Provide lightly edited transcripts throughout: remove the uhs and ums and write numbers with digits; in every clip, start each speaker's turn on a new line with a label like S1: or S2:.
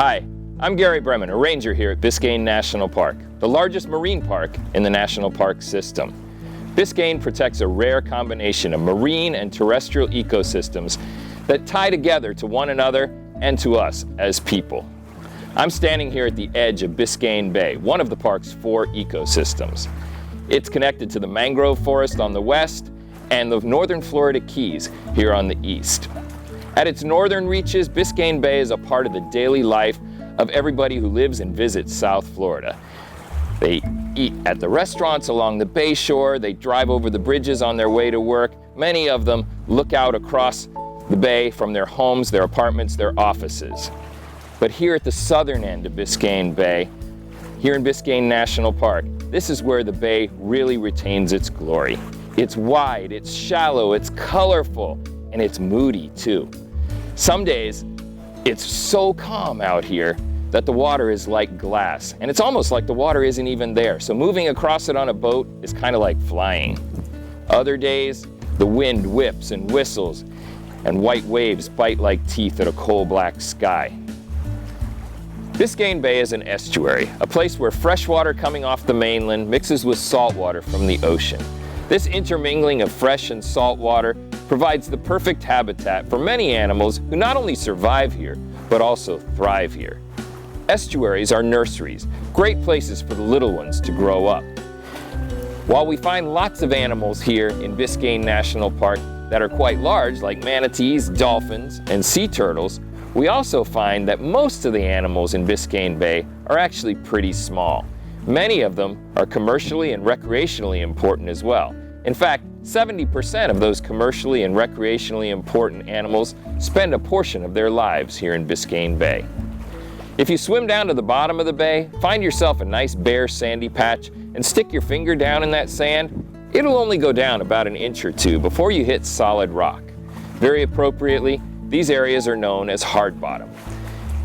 S1: Hi, I'm Gary Bremen, a ranger here at Biscayne National Park, the largest marine park in the national park system. Biscayne protects a rare combination of marine and terrestrial ecosystems that tie together to one another and to us as people. I'm standing here at the edge of Biscayne Bay, one of the park's 4 ecosystems. It's connected to the mangrove forest on the west and the northern Florida Keys here on the east. At its northern reaches, Biscayne Bay is a part of the daily life of everybody who lives and visits South Florida. They eat at the restaurants along the bay shore, they drive over the bridges on their way to work. Many of them look out across the bay from their homes, their apartments, their offices. But here at the southern end of Biscayne Bay, here in Biscayne National Park, this is where the bay really retains its glory. It's wide, it's shallow, it's colorful, and it's moody too. Some days, it's so calm out here that the water is like glass, and it's almost like the water isn't even there. So moving across it on a boat is kind of like flying. Other days, the wind whips and whistles, and white waves bite like teeth at a coal black sky. Biscayne Bay is an estuary, a place where fresh water coming off the mainland mixes with salt water from the ocean. This intermingling of fresh and salt water provides the perfect habitat for many animals who not only survive here, but also thrive here. Estuaries are nurseries, great places for the little ones to grow up. While we find lots of animals here in Biscayne National Park that are quite large, like manatees, dolphins, and sea turtles, we also find that most of the animals in Biscayne Bay are actually pretty small. Many of them are commercially and recreationally important as well. In fact, 70% of those commercially and recreationally important animals spend a portion of their lives here in Biscayne Bay. If you swim down to the bottom of the bay, find yourself a nice bare sandy patch, and stick your finger down in that sand, it'll only go down about an inch or 2 before you hit solid rock. Very appropriately, these areas are known as hard bottom.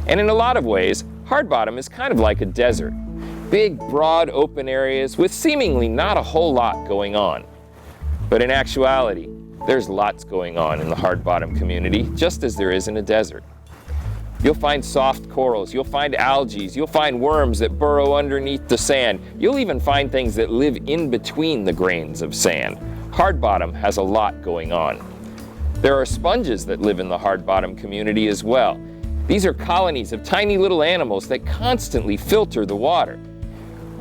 S1: And in a lot of ways, hard bottom is kind of like a desert. Big, broad, open areas with seemingly not a whole lot going on. But in actuality, there's lots going on in the hard bottom community, just as there is in a desert. You'll find soft corals, you'll find algae, you'll find worms that burrow underneath the sand. You'll even find things that live in between the grains of sand. Hard bottom has a lot going on. There are sponges that live in the hard bottom community as well. These are colonies of tiny little animals that constantly filter the water.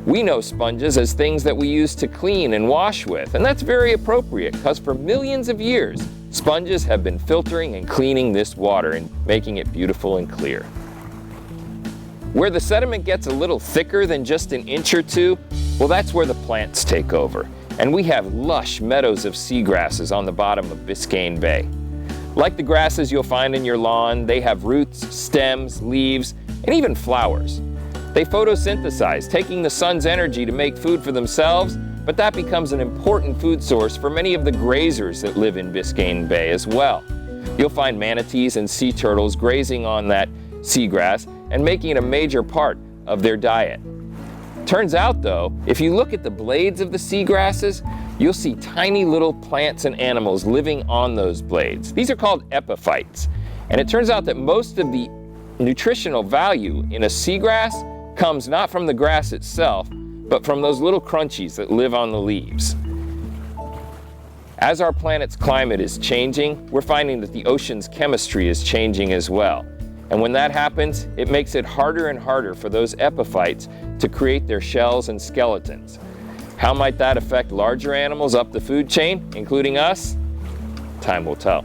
S1: We know sponges as things that we use to clean and wash with, and that's very appropriate because for millions of years, sponges have been filtering and cleaning this water and making it beautiful and clear. Where the sediment gets a little thicker than just an inch or 2, well, that's where the plants take over. And we have lush meadows of seagrasses on the bottom of Biscayne Bay. Like the grasses you'll find in your lawn, they have roots, stems, leaves, and even flowers. They photosynthesize, taking the sun's energy to make food for themselves, but that becomes an important food source for many of the grazers that live in Biscayne Bay as well. You'll find manatees and sea turtles grazing on that seagrass and making it a major part of their diet. Turns out though, if you look at the blades of the seagrasses, you'll see tiny little plants and animals living on those blades. These are called epiphytes. And it turns out that most of the nutritional value in a seagrass comes not from the grass itself, but from those little crunchies that live on the leaves. As our planet's climate is changing, we're finding that the ocean's chemistry is changing as well. And when that happens, it makes it harder and harder for those epiphytes to create their shells and skeletons. How might that affect larger animals up the food chain, including us? Time will tell.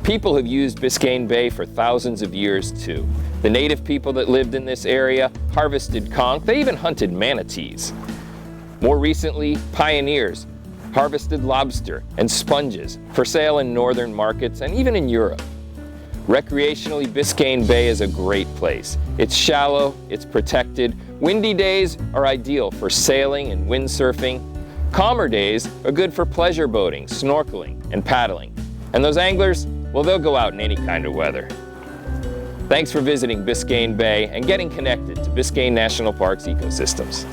S1: People have used Biscayne Bay for thousands of years too. The native people that lived in this area harvested conch, they even hunted manatees. More recently, pioneers harvested lobster and sponges for sale in northern markets and even in Europe. Recreationally, Biscayne Bay is a great place. It's shallow, it's protected. Windy days are ideal for sailing and windsurfing. Calmer days are good for pleasure boating, snorkeling, and paddling. And those anglers, well, they'll go out in any kind of weather. Thanks for visiting Biscayne Bay and getting connected to Biscayne National Park's ecosystems.